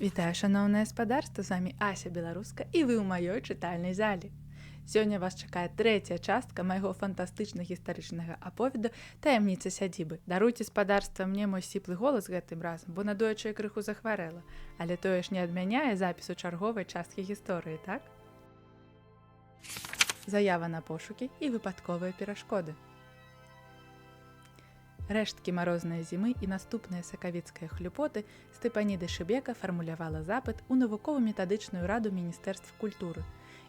Вітаю, шаноўнае спадарства, з вами Ася Беларуска і вы ў маёй чытальнай зале. Сёння вас чакае трэцяя частка майго фантастычна-гістарычнага аповеду «Таямніца сядзібы». Даруйце спадарства мне мой сіплы голас гэтым разам, бо надоечы крыху захварэла, але тое ж не адмяняе запісу чарговай часткі гісторыі, так? Заява на пошукі і выпадковыя перашкоды. Рэшткі марознай зімы і наступныя сакавіцкія хлюпоты Степаніда Шыбека фармулявала запыт у навукова-метадычную раду Міністэрства культуры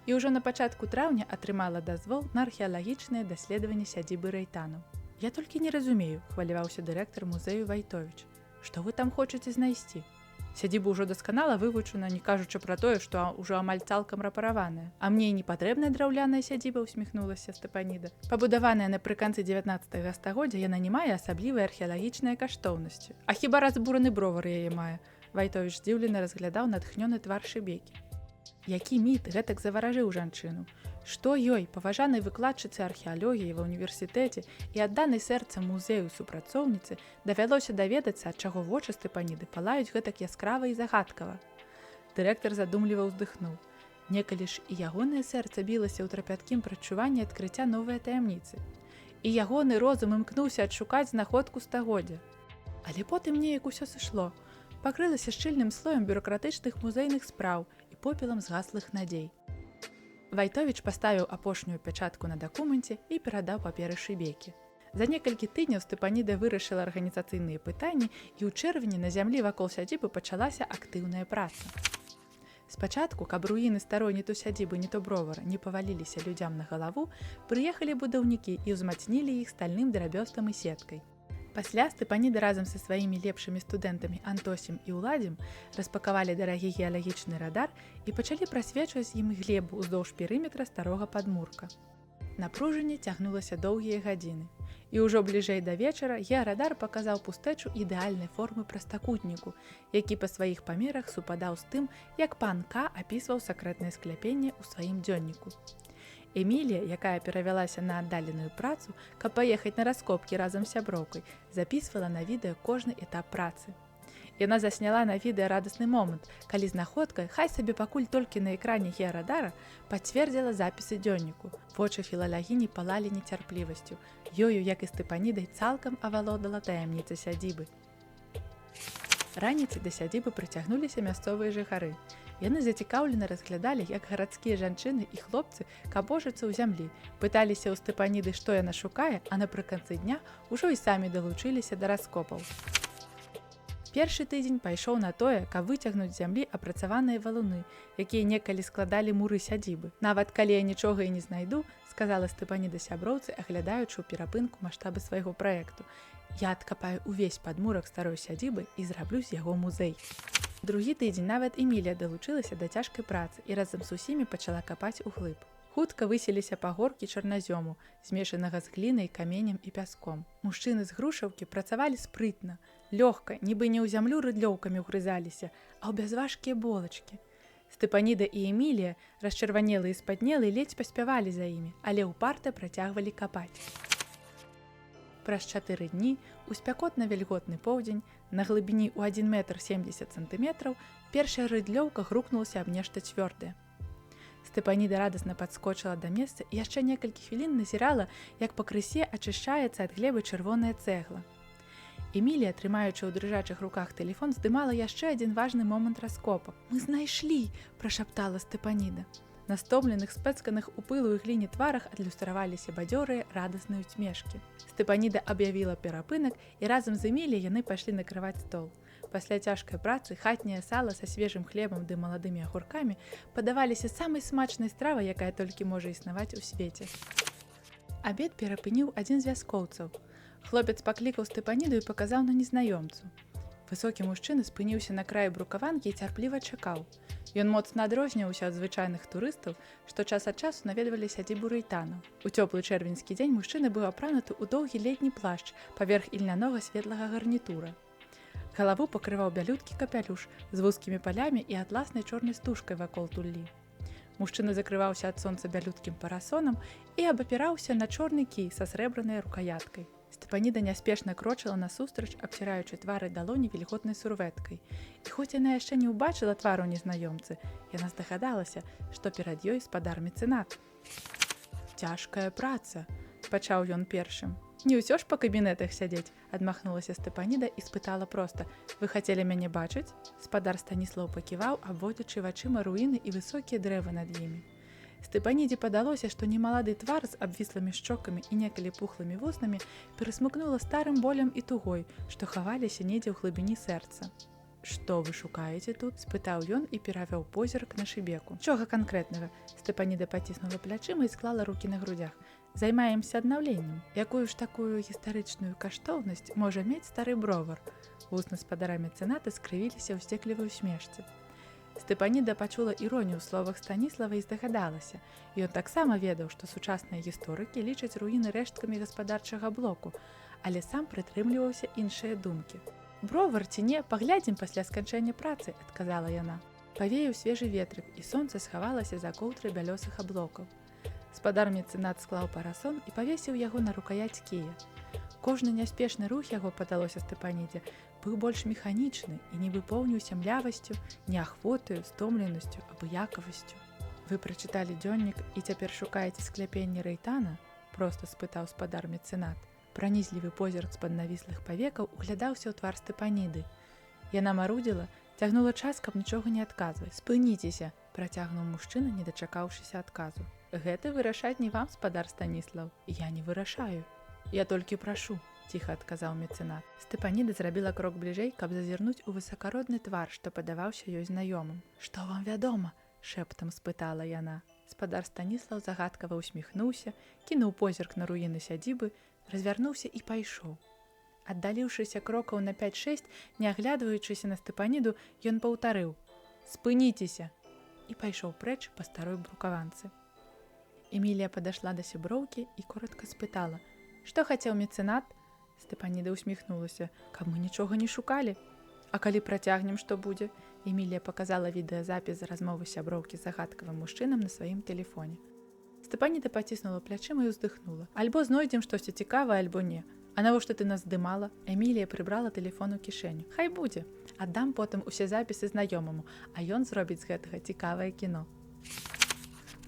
і ўжо на пачатку траўня атрымала дазвол на археалагічнае даследаванне сядзібы рэйтанаў. «Я толькі не разумею», – хваляваўся дырэктар музею Вайтовіч. «Што вы там хочаце знайсці? Сядзіба ўжо дасканала вывучана, не кажучы пра тое, што ўжо амаль цалкам рэпараваная. А мне і не патрэбная драўляная сядзіба», – усміхнулася Степаніда. «Пабудаваная напрыканцы 19 стагоддзя, яна не мае асаблівай археалагічнай каштоўнасці. А хіба разбураны бровар яе мае?» Вайтовіч здзіўлена разглядаў натхнёны твар Шыбекі. Які міт гэтак заваражыў жанчыну? Што ёй, паважанай выкладчыцы археалогіі ва ўніверсітэце і адданай сэрцам музею супрацоўніцы, давялося даведацца, ад чаго вочы Степаніды палаюць гэтак яскрава і загадкава. Дырэктар задумліва ўздыхнуў. Некалі ж і ягонае сэрца білася ў трапяткім прадчуванні адкрыцця новай таямніцы. І ягоны розум імкнуўся адшукаць знаходку стагоддзя. Але потым неяк усё сышло. Пакрылася шчыльным слоем бюракратычных музейных спраў і попелам згаслых надзей. Вайтовіч паставіў апошнюю пячатку на дакуменце і перадаў паперы Шыбекі. За некалькі тыдняў Степаніда вырашыла арганіцыйныя пытанні і ў чэрвені на зямлі вакол сядзібы пачалася актыўная праца. Спачатку, каб руіны старой не то сядзібы, не то бровара не паваліліся людзям на галаву, прыехалі будаўнікі і ўзмацнілі іх стальным драбёстам і сеткай. Пасля Степаніда разам са сваімі лепшымі студэнтамі Антосем і Уладзем распакавалі дарагі геалагічны радар і пачалі прасвечваць ім глебу ўздоўж перыметра старога падмурка. Напружанне цягнулася доўгія гадзіны. І ўжо бліжэй да вечара геарадар паказаў пустэчу ідэальнай формы прастакутніку, які па сваіх памерах супадаў з тым, як пан К апісваў сакрэтнае скляпенне ў сваім дзённіку. Эмілія, якая перавялася на аддаленую працу, каб паехаць на раскопкі разам з сяброўкай, запісвала на відэа кожны этап працы. Яна засняла на відэа радасны момант, калі знаходка, хай сабе пакуль толькі на экране геарадара, пацвердзіла запісы дзённіку. Вочы філалагіні палалі нецярплівасцю. Ёю, як і Степанідай, цалкам авалодала таямніца сядзібы. Раніцай да сядзібы прыцягнуліся мясцовыя жыхары. Яны зацікаўлена разглядалі, як гарадскія жанчыны і хлопцы кабожацца ў зямлі, пыталіся ў Степаніды, што яна шукае, а напрыканцы дня ўжо і самі далучыліся да раскопаў. Першы тыдзень пайшоў на тое, каб выцягнуць з зямлі апрацаваныя валуны, якія некалі складалі муры сядзібы. «Нават калі я нічога і не знайду», – сказала Степаніда сяброўцы, аглядаючы ў перапынку маштабы свайго праекту, «я адкапаю ўвесь падмурак старой сядзібы і зраблю з яго музей». Другі тыдзень нават Эмілія далучылася да цяжкай працы і разам з усімі пачала капаць углыб. Хутка высіліся пагоркі чарназёму, змешанага з глінай, каменем і пяском. Мужчыны з грушаўкі працавалі спрытна, лёгка, нібы не ў зямлю рыдлёўкамі ўгрызаліся, а ў бязважкія болачкі. Степаніда і Эмілія, расчырванелыя і спаднелыя, ледзь паспявалі за імі, але ўпарта працягвалі капаць. Праз 4 дні, у спякотна-вільготны поўдзень, на глыбіні ў 1 метр 70 сантыметраў, першая рыдлёўка грукнулася аб нешта цвёрдае. Степаніда радасна падскочыла да месца і яшчэ некалькі хвілін назірала, як пакрысе ачышчаецца ад глебы чырвоная цэгла. Эмілія, трымаючы ў дрыжачых руках тэлефон, здымала яшчэ адзін важны момант раскопа. «Мы знайшлі!» – прашаптала Степаніда. На стомленых, спэцканых у пылу і гліне тварах адлюстраваліся бадзёрыя, радасныя ўсмешкі. Степаніда аб'явіла перапынак, і разам з Эміліяй яны пайшлі накрываць стол. Пасля цяжкай працы хатняе сала са свежым хлебам ды маладымі агуркамі падаваліся самай смачнай стравай, якая толькі можа існаваць у свеце. Абед перапыніў адзін з вяскоўцаў. Хлопец паклікаў Степаніду і паказаў на незнаёмцу. Высокі мужчына спыніўся на краі брукаванкі і цярпліва чакаў. Ён моцна адрозніваўся ад звычайных турыстаў, што час ад часу наведвалі сядзібу рэйтанаў. У цёплы чэрвеньскі дзень мужчына быў апрануты ў доўгі летні плашч паверх ільнянога светлага гарнітура. Галаву пакрываў бялюткі капялюш з вузкімі палямі і атласнай чорнай стужкай вакол туллі. Мужчына закрываўся ад сонца бялюткім парасонам і абапіраўся на чорны кій са срэбранай рукаяткай. Степаніда няспешна крочыла насустрач, абціраючы твары далоні вільготнай сурвэткай. І хоць яна яшчэ не ўбачыла твару незнаёмцы, яна здагадалася, што перад ёй спадар мецэнат. «Цяжкая праца», – пачаў ён першым. «Не ўсё ж па кабінетах сядзець», – адмахнулася Степаніда і спытала проста: «Вы хацелі мяне бачыць?» Спадар Станіслаў паківаў, абводзячы вачыма руіны і высокія дрэвы над імі. Степанідзе падалося, што немалады твар з абвіслымі шчокамі і некалі пухлымі вуснамі перасмыкнула старым болем і тугой, што хаваліся недзе ў глыбіні сэрца. «Што вы шукаеце тут?» – спытаў ён і перавёў позірк на Шыбеку. «Чога канкрэтнага?» – Степаніда паціснула плячыма і склала рукі на грудях. «Займаемся аднаўленнем. Якую ж такую гістарычную каштоўнасць можа мець стары бровар?» Вусны спадара мецэната скрывіліся ў здзеклівай усмешцы. Степаніда пачула іронію ў словах Станіслава і здагадалася. Ён таксама ведаў, што сучасныя гісторыкі лічаць руіны рэшткамі гаспадарчага блоку, але сам прытрымліваўся іншыя думкі. «Бровар ці не, паглядзім пасля сканчэння працы», – адказала яна. Павеяў свежы ветрык, і сонца схавалася за коўтрай бялёсых аблокаў. Спадар мецэнат склаў парасон і павесіў яго на рукаяць кія. Кожны няспешны рух яго, падалося Степанідзе, быў больш механічны і нібы поўніўся млявасцю, неахвотаю, стомленасцю, абыякавасцю. «Вы прачыталі дзённік і цяпер шукаеце скляпенне Рэйтана?» – проста спытаў спадар мецэнат. Пранізлівы позірк з-пад навіслых павекаў углядаўся ў твар Степаніды. Яна марудзіла, цягнула час, каб нічога не адказваць. «Спыніцеся!» – працягнуў мужчына, не дачакаўшыся адказу. «Гэта вырашаць не вам, спадар Станіслаў. Я не вырашаю. Я толькі прашу», – ціха адказаў мецэнат. Степаніда зрабіла крок бліжэй, каб зазірнуць у высакародны твар, што падаваўся ёй знаёмым. «Што вам вядома?» – шэптам спытала яна. Спадар Станіслаў загадкава усміхнуўся, кінуў позірк на руіны сядзібы, развярнуўся і пайшоў. Аддаліўшыся крокаў на 5-6, не аглядваючыся на Степаніду, ён паўтарыў: «Спыніцеся!» і пайшоў прэч па старой брукаванцы. Эмілія падашла да сяброўкі і коротка спытала: «Што хацеў мецэнат?» Степаніда усміхнулася: «Каб мы нічога не шукалі». «А калі працягнем, што будзе?» Эмілія паказала відэазапіс размовы сяброўкі з загадкавым мужчынам на сваім тэлефоне. Степаніда паціснула плячыма і ўздыхнула. «Альбо знойдзем штосьці цікавае, альбо не. А навошта ты нас здымала?» Эмілія прыбрала тэлефон у кішэню. «Хай будзе. Аддам потым усе запісы знаёмаму, а ён зробіць з гэтага цікавае кіно».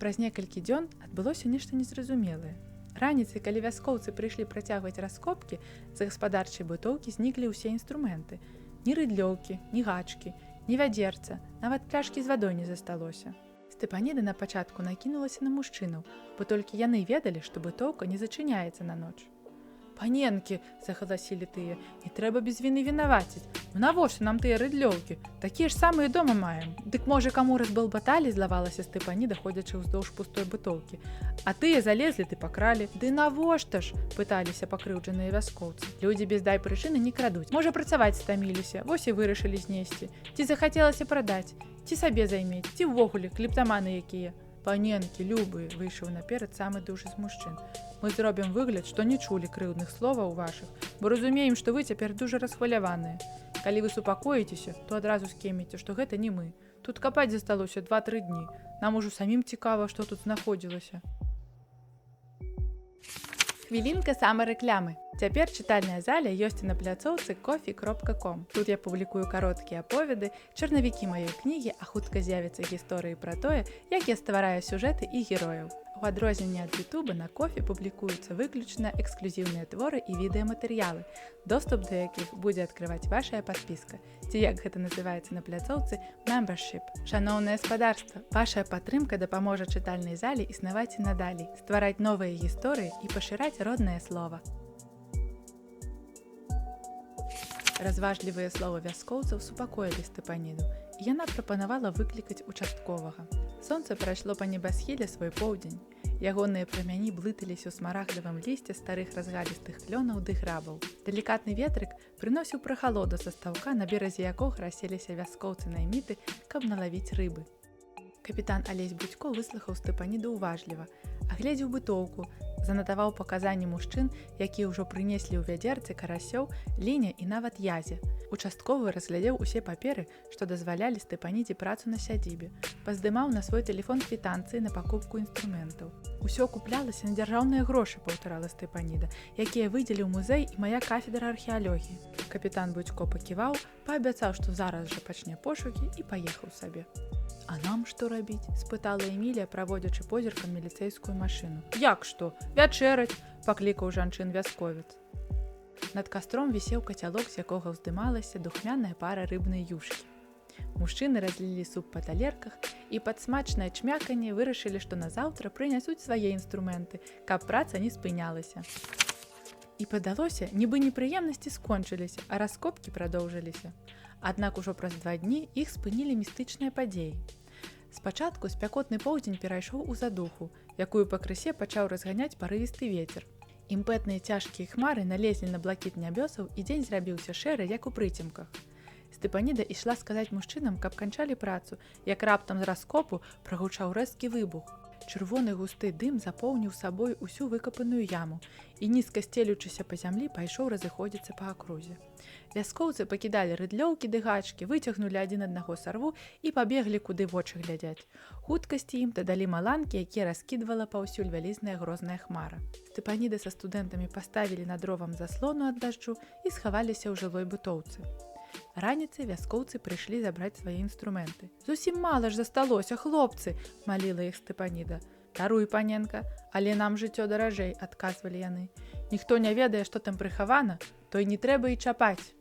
Праз некалькі дзён адбылося нешта незразумелае. Раніцай, калі вяскоўцы прыйшлі працягваць раскопкі, з гаспадарчай бытоўкі зніклі ўсе інструменты. Ні рыдлёўкі, ні гачкі, ні вядзерца, нават пляшкі з вадой не засталося. Степаніда на пачатку накінулася на мужчынаў, бо толькі яны ведалі, што бытоўка не зачыняецца на ноч. «Паненкі!» – загаласілі тыя. «Не трэба без віны вінаваціць. Ну навошта нам тыя рыдлёўкі? Такія ж самыя дома маем». «Дык можа каму разбалбаталі?» – злавалася Степаніда, ходзячы ўздоўж пустой бытоўкі. «А тыя залезлі ды пакралі». «Ды навошта ж?» – пыталіся пакрыўджаныя вяскоўцы. «Людзі без дай прычыны не крадуць. Можа, працаваць стаміліся, вось і вырашылі знесці. Ці захацелася прадаць, ці сабе займець, ці ўвогуле клептаманы якія». «Паненкі, любыя!» – выйшаў наперад самы душы з мужчын. «Мы зробім выгляд, што не чулі крыўдных словаў вашых, бо разумеем, што вы цяпер дужа расхваляваныя. Калі вы супакоіцеся, то адразу скеміце, што гэта не мы. Тут капаць засталося 2-3 дні. Нам ужо самім цікава, што тут знаходзілася». Хвілінка самарэклямы. Цяпер чытальная заля ёсць на пляцоўцы coffee.com. Тут я публікую кароткія аповеды, чарнавікі маёй кнігі, а хутка з'явяцца гісторыі пра тое, як я ствараю сюжэты і герояў. У адрозненне ад Ютуба на Кофі публікуюцца выключна эксклюзіўныя творы і відэаматэрыялы, доступ да якіх будзе адкрываць вашая падпіска, ці як гэта называецца на пляцоўцы membership. Шаноўнае спадарства, вашая падтрымка дапаможа чытальнай залі існаваць і надалей, ствараць новыя гісторыі і пашыраць роднае слова. Разважлівыя словы вяскоўцаў супакоілі Степаніду, і яна прапанавала выклікаць участковага. Сонца прайшло па небасхіле свой поўдзень. Ягоныя прамяні блыталіся ў смараглівым лісце старых разгалістых клёнаў ды грабаў. Далікатны ветрык прыносіў прахалоду са стаўка, на беразе якога расселіся вяскоўцы-найміты, каб налавіць рыбы. Капітан Алесь Будзько выслухаў Степаніду уважліва, агледзеў бытоўку, Занатаваў паказанні мужчын, якія ўжо прынеслі ў вядзерцы карасёў, ліня і нават язі. Участковы разглядзеў усе паперы, што дазвалялі Стэпанідзе працу на сядзібе. Паздымаў на свой тэлефон квітанцыі на пакупку інструментаў. Усё куплялася на дзяржаўныя грошы, паўтарала Стэпаніда, якія выдзеліў музей і мая кафедра археалогіі. Капітан Будзько паківаў, паабяцаў, што зараз жа пачне пошукі і паехаў сабе. «А нам што рабіць?» – спытала Эмілія, праводзячы позіркам міліцэйскую машыну. «Як што? Вячэраць!» – паклікаў жанчын вясковец. Над кастром вісеў кацялок, з якога ўздымалася духмяная пара рыбнай юшкі. Мужчыны разлілі суп па талерках і пад смачнае чмяканне вырашылі, што назаўтра прынясуць свае інструменты, каб праца не спынялася. І падалося, нібы непрыемнасці скончыліся, а раскопкі прадоўжыліся. Аднак ужо праз 2 дні іх спынілі містычныя падзеі. Спачатку спякотны поўдзень перайшоў у задуху, якую пакрысе пачаў разганяць парывісты вецер. Імпэтныя цяжкія хмары налезлі на блакіт нябёсаў, і дзень зрабіўся шэры, як у прыцемках. Стэпаніда ішла сказаць мужчынам, каб канчалі працу, як раптам з раскопу прагучаў рэзкі выбух. Чырвоны густы дым запоўніў сабой усю выкапаную яму і, нізка сцелючыся па зямлі, пайшоў разыходзіцца па акрузе. Вяскоўцы пакідалі рыдлёўкі ды гачкі, выцягнулі адзін аднаго сарву і пабеглі, куды вочы глядзяць. Хуткасці ім дадалі маланкі, якія раскідвала паўсюль вялізная грозная хмара. Стэпаніда са студэнтамі паставілі на дровам заслону ад дажджу і схаваліся ў жылой бытоўцы. Раніцай вяскоўцы прыйшлі забраць свае інструменты. «Зусім мала ж засталося, хлопцы!» – маліла іх Стэпаніда. «Даруй, паненка, але нам жыццё даражэй», – адказвалі яны. «Ніхто не ведае, што там прыхавана, то і не трэба і чапаць».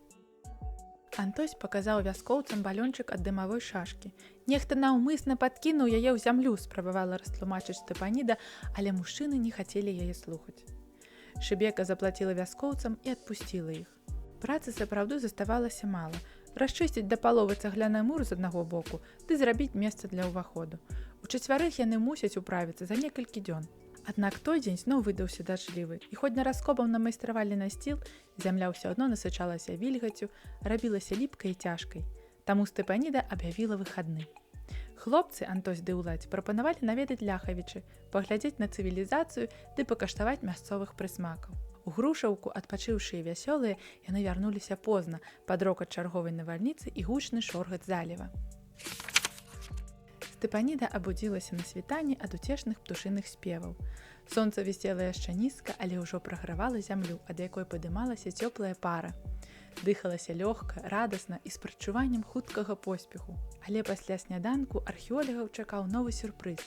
Антось паказаў вяскоўцам балёнчык ад дымавой шашкі. «Нехта наўмысна падкінуў яе ў зямлю», – спрабавала растлумачыць Стэпаніда, але мужчыны не хацелі яе слухаць. Шыбека заплаціла вяскоўцам і адпусціла іх. Працы сапраўды заставалася мала. Расчысціць да паловы цагляны мур з аднаго боку ды зрабіць месца для ўваходу. У чацвярых яны мусяць управіцца за некалькі дзён. Аднак той дзень зноў выдаўся дажджлівы, і хоць на раскопам намайстравалі насціл, зямля ўсё адно насычалася вільгаццю, рабілася ліпкай і цяжкай. Таму Стэпаніда аб'явіла выхадны. Хлопцы, Антось ды Уладзь, прапанавалі наведаць Ляхавічы, паглядзець на цывілізацыю ды пакаштаваць мясцовых прысмакаў. У Грушаўку, адпачыўшыя вясёлыя, яны вярнуліся позна, пад рокат чарговай навальніцы і гучны шоргат заліва. Стэпаніда абудзілася на світанні ад уцешных птушыных спеваў. Сонца вісела яшчэ нізка, але ўжо прагравала зямлю, ад якой падымалася цёплая пара. Дыхалася лёгка, радасна і з прадчуваннем хуткага поспеху. Але пасля сняданку археолагаў чакаў новы сюрпрыз.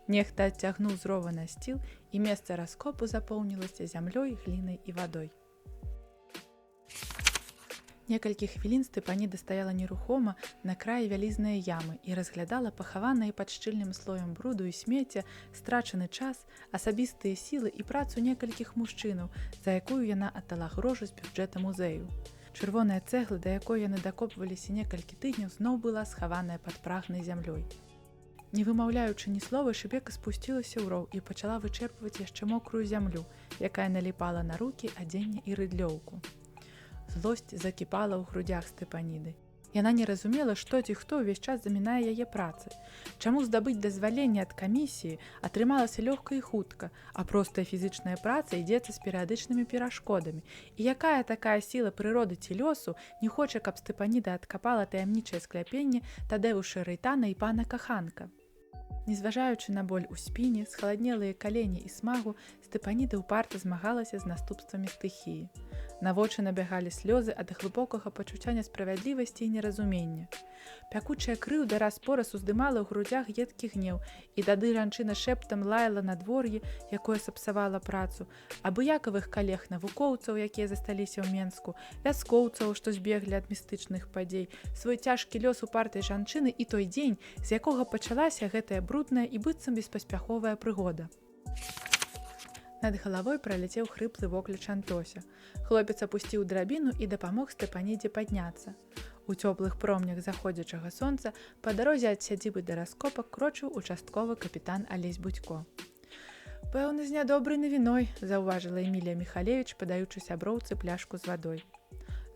Нехта адцягнуў з рова насціл, і месца раскопу запоўнілася зямлёй, глінай і вадой. Некалькі хвілін Стэпаніда стаяла нерухома на краі вялізнай ямы і разглядала пахаваныя пад шчыльным слоем бруду і смецця страчаны час, асабістыя сілы і працу некалькіх мужчынаў, за якую яна аддала грошы з бюджэта музею. Чырвоная цэгла, да якой яны дакопваліся некалькі тыдняў, зноў была схаваная пад прагнай зямлёй. Не вымаўляючы ні слова, Шыбека спусцілася ў роў і пачала вычэрпваць яшчэ мокрую зямлю, якая наліпала на рукі, адзенне і рыдлёўку. Злосць закіпала ў грудях Стэпаніды. Яна не разумела, што ці хто ўвесь час замінае яе працы. Чаму здабыць дазваленне ад камісіі атрымалася лёгка і хутка, а простая фізічная праца ідзецца з перыядычнымі перашкодамі. І якая такая сіла прыроды ці лёсу не хоча, каб Стэпаніда адкапала таямнічае скляпенне Тадэўша Рэйтана і пана Каханка? Незважаючы на боль у спіне, схаладнелыя калені і смагу, Стэпаніда ўпарта змагалася з наступствамі стыхіі. На вочы набягалі слёзы ад глыбокага пачуцця несправядлівасці і неразумення. Пякучая крыўда раз-пораз уздымала ў грудзях едкі гнеў, і тады жанчына шэптам лаяла надвор'е, якое сапсавала працу, абыякавых калег-навукоўцаў, якія засталіся ў Менску, вяскоўцаў, што збеглі ад містычных падзей, свой цяжкі лёс упартай жанчыны і той дзень, з якога пачалася гэтая брудная і быццам беспаспяховая прыгода. Над галавой праляцеў хрыплы вокліч Антося. Хлопец апусціў драбіну і дапамог Стэпанідзе падняцца. У цёплых промнях заходзячага сонца па дарозе ад сядзібы да раскопак крочыў участковы капітан Алесь Будзько. «Пэўна, з нядобрай навіной», – заўважыла Эмілія Міхалевіч, падаючы сяброўцы пляшку з вадой.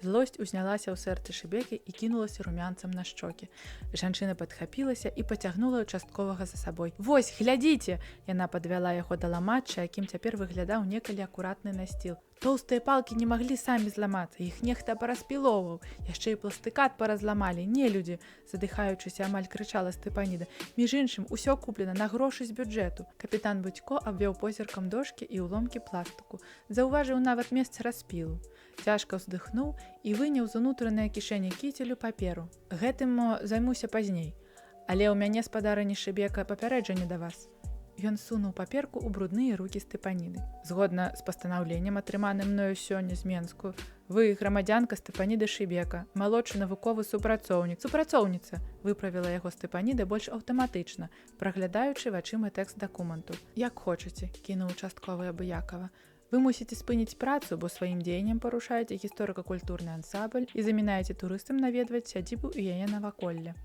Злосць узнялася ў сэрцы Шыбекі і кінулася румянцам на шчокі. Жанчына падхапілася і пацягнула участковага за сабой. «Вось, глядзіце!» Яна падвяла яго да ламачча, якім цяпер выглядаў некалі акуратны насціл. Тоўстыя палкі не маглі самі зламацца, іх нехта параспілоўваў, яшчэ і пластыкат паразламалі, нелюдзі, задыхаючыся, амаль крычала Стэпаніда. Між іншым, усё куплена на грошы з бюджэту. Капітан Будзько абвёў позіркам дошкі і ўломкі пластыку. Заўважыў нават месца распілу. Цяжка ўздыхнуў і выняў з унутранай кішэні кіцелю паперу. Гэтым займуся пазней. Але ў мяне, спадарыня Шыбека, папярэджанне да вас. Ён сунуў паперку ў брудныя рукі Стэпаніды. Згодна з пастанаўленнем, атрыманым мною сёння з Менску, вы грамадзянка Стэпаніда Шыбека, малодшы навуковы супрацоўнік. Супрацоўніца, выправіла яго Стэпаніда больш аўтаматычна, праглядаючы вачыма тэкст дакументу. Як хочаце, кінуў участковы Абыякова. Вы мусіце спыніць працу, бо сваім дзеяннем парушаеце гісторыка-культурны ансамбль і замінаеце турыстам наведваць сядзібу і яе наваколле.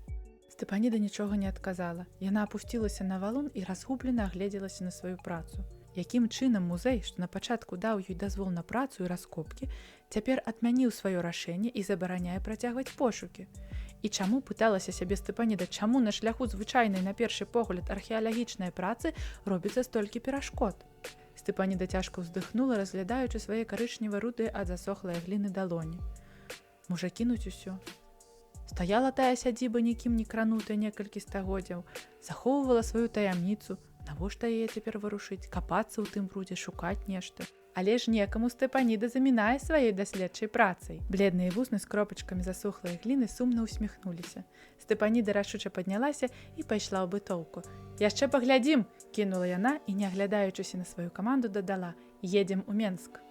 Стэпаніда нічога не адказала. Яна апусцілася на валун і разгублена агледзелася на сваю працу. Якім чынам музей, што на пачатку даў ёй дазвол на працу і раскопкі, цяпер адмяніў сваё рашэнне і забараняе працягваць пошукі? І чаму, пыталася сябе Стэпаніда, чаму на шляху звычайнай на першы погляд археалагічнай працы робіцца столькі перашкод? Стэпаніда цяжка ўздыхнула, разглядаючы свае карычнева-рудыя ад засохлай гліны далоні. Можа, кінуць усё? Стаяла тая сядзіба нікім не кранутая некалькі стагоддзяў, захоўвала сваю таямніцу, навошта яе цяпер варушыць, капацца ў тым брудзе, шукаць нешта. Але ж некаму Стэпаніда замінае сваёй даследчай працай. Бледныя вусны з кропачкамі засохлай гліны сумна ўсміхнуліся. Стэпаніда рашуча паднялася і пайшла ў бытоўку. «Яшчэ паглядзім!» – кінула яна і, не аглядаючыся на сваю каманду, дадала: «Едзем у Менск».